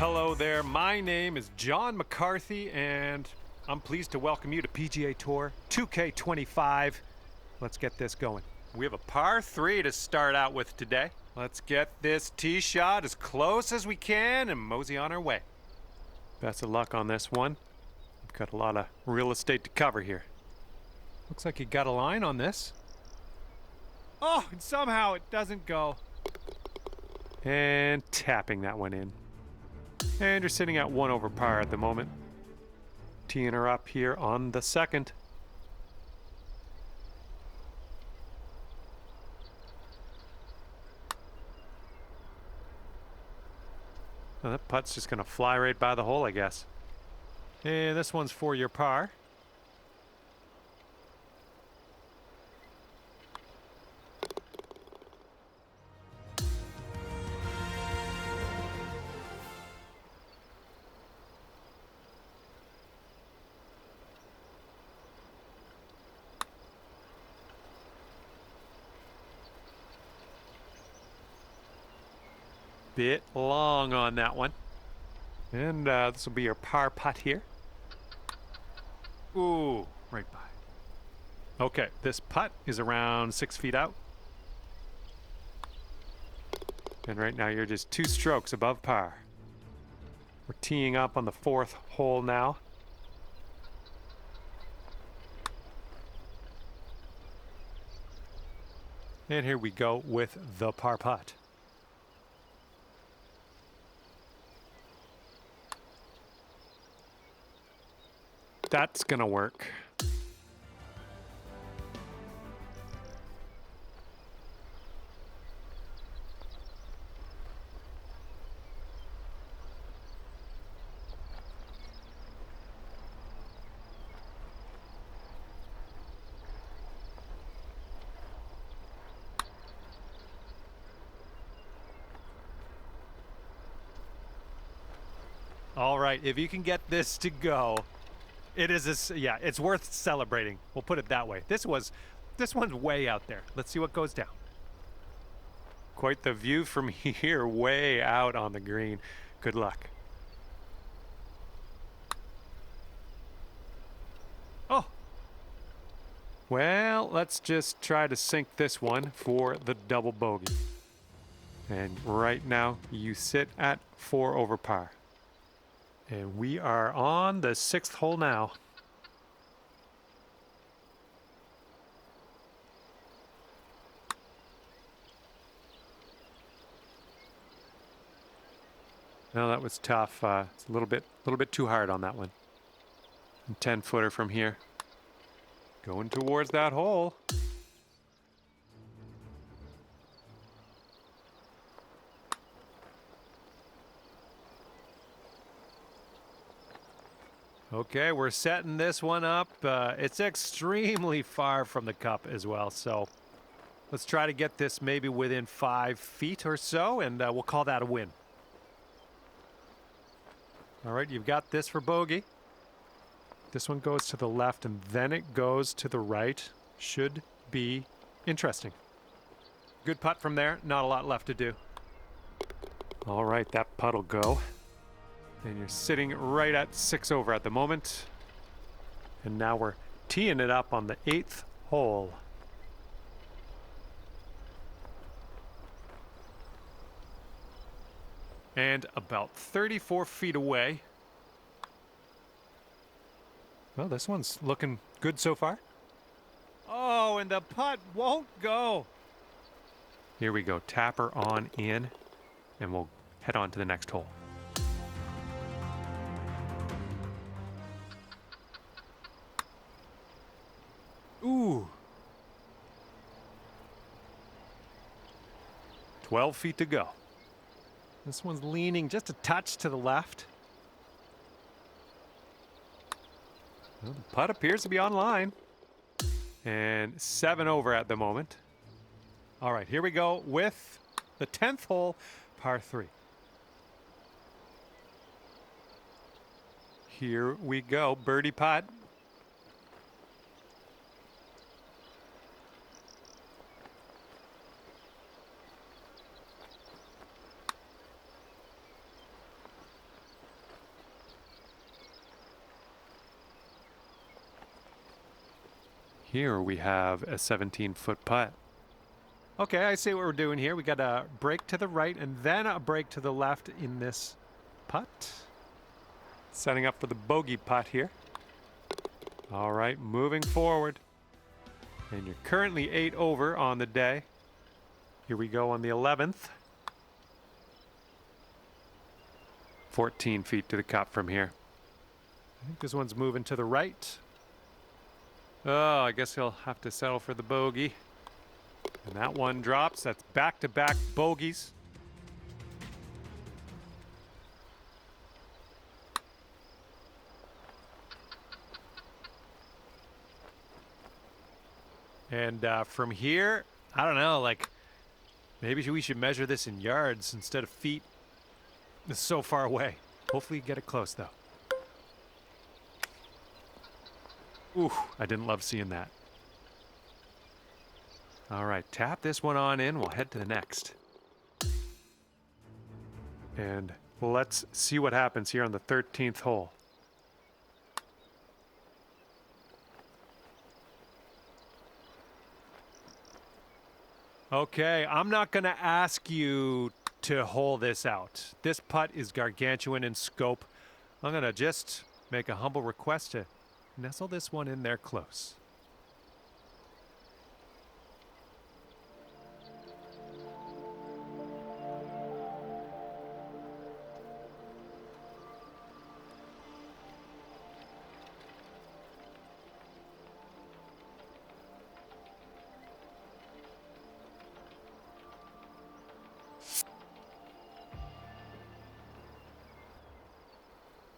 Hello there. My name is John McCarthy, and I'm pleased to welcome you to PGA Tour 2K25. Let's get this going. We have a par 3 to start out with today. Let's get this tee shot as close as we can and mosey on our way. Best of luck on this one. We've got a lot of real estate to cover here. Looks like you got a line on this. Oh, and somehow it doesn't go. And tapping that one in. And you're sitting at 1 over par at the moment. Teeing her up here on the second. Well, that putt's just going to fly right by the hole, I guess. And this one's for your par. Bit long on that one. And this will be your par putt here. Ooh, right by. Okay, this putt is around 6 feet out. And right now you're just 2 strokes above par. We're teeing up on the 4th hole now. And here we go with the par putt. That's gonna work. All right, if you can get this to go, it's worth celebrating. We'll put it that way. This one's way out there. Let's see what goes down. Quite the view from here, way out on the green. Good luck. Oh. Well, let's just try to sink this one for the double bogey. And right now, you sit at 4 over par. And we are on the 6th hole now. No, that was tough. It's a little bit too hard on that one. 10-footer from here. Going towards that hole. Okay, we're setting this one up. It's extremely far from the cup as well, so let's try to get this maybe within 5 feet or so, and we'll call that a win. All right, you've got this for bogey. This one goes to the left, and then it goes to the right. Should be interesting. Good putt from there. Not a lot left to do. All right, that putt will go. And you're sitting right at 6 over at the moment. And now we're teeing it up on the 8th hole. And about 34 feet away. Well, this one's looking good so far. Oh, and the putt won't go. Here we go. Tapper on in. And we'll head on to the next hole. Ooh. 12 feet to go. This one's leaning just a touch to the left. Well, the putt appears to be on line. And 7 over at the moment. All right, here we go with the 10th hole, par 3. Here we go, birdie putt. here we have a 17-foot putt. Okay, I see what we're doing here. We got a break to the right and then a break to the left in this putt. Setting up for the bogey putt here. All right, moving forward. And you're currently 8 over on the day. Here we go on the 11th. 14 feet to the cup from here. I think this one's moving to the right. Oh, I guess he'll have to settle for the bogey. And that one drops. That's back-to-back bogeys. And from here, I don't know, like, maybe we should measure this in yards instead of feet. It's so far away. Hopefully you get it close, though. Ooh, I didn't love seeing that. All right, tap this one on in. We'll head to the next. And let's see what happens here on the 13th hole. Okay, I'm not going to ask you to hole this out. This putt is gargantuan in scope. I'm going to just make a humble request to nestle this one in there close.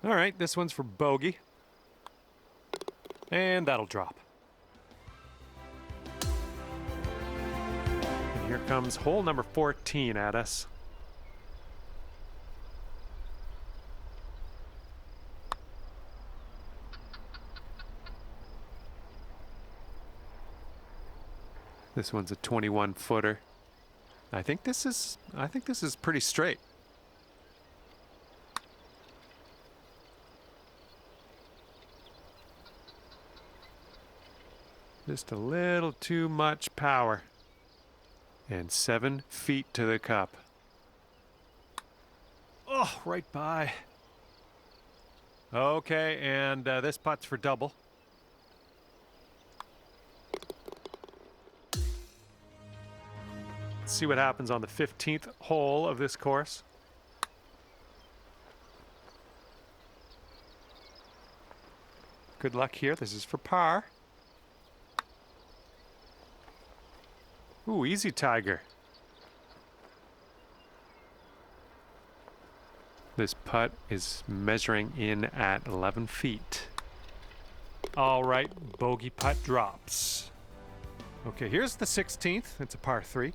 All right, this one's for bogey. And that'll drop. And here comes hole number 14 at us. This one's a 21-footer. I think this is pretty straight. Just a little too much power. And 7 feet to the cup. Oh, right by. Okay, and this putt's for double. Let's see what happens on the 15th hole of this course. Good luck here. This is for par. Ooh, easy, Tiger. This putt is measuring in at 11 feet. All right, bogey putt drops. Okay, here's the 16th. It's a par 3.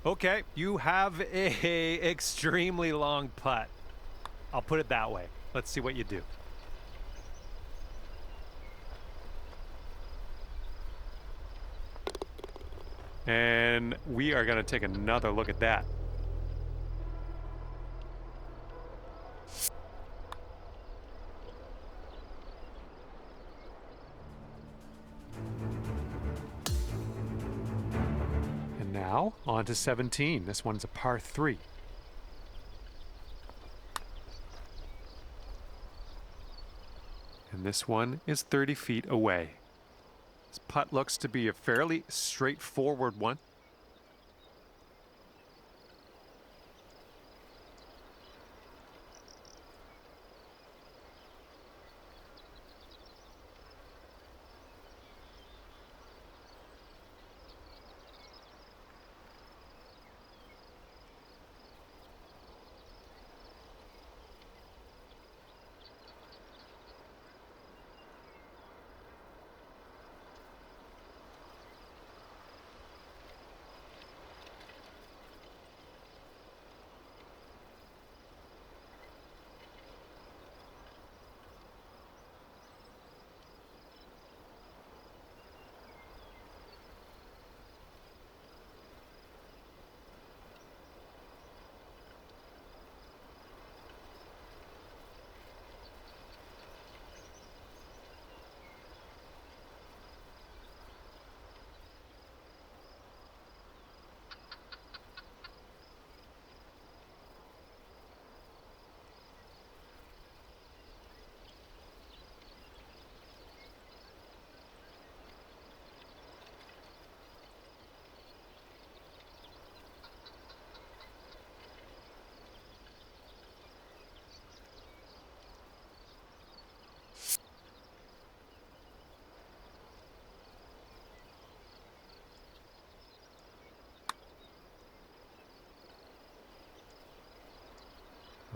Okay, you have a extremely long putt. I'll put it that way. Let's see what you do. And we are going to take another look at that. And now, on to 17. This one's a par 3. And this one is 30 feet away. This putt looks to be a fairly straightforward one.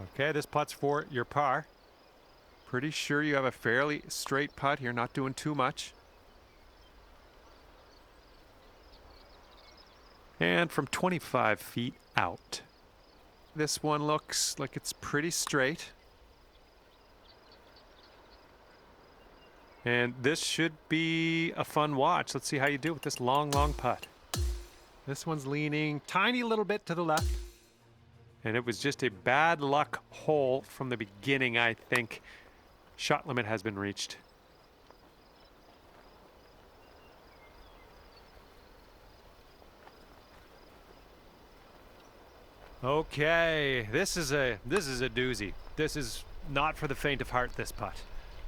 Okay, this putt's for your par. Pretty sure you have a fairly straight putt here, not doing too much. And from 25 feet out. This one looks like it's pretty straight. And this should be a fun watch. Let's see how you do with this long, long putt. This one's leaning tiny little bit to the left. And it was just a bad luck hole from the beginning, I think. Shot limit has been reached. Okay, this is a doozy. This is not for the faint of heart, this putt.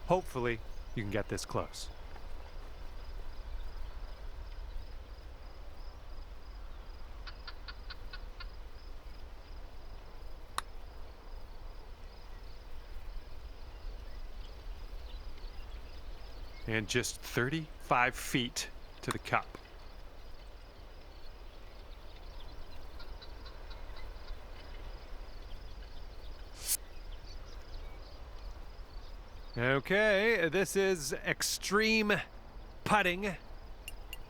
Hopefully, you can get this close. And just 35 feet to the cup. Okay, this is extreme putting.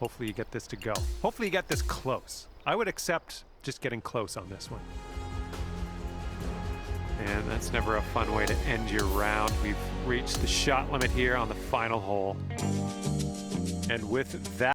Hopefully you get this to go. Hopefully you get this close. I would accept just getting close on this one. And that's never a fun way to end your round. We've reached the shot limit here on the final hole. And with that,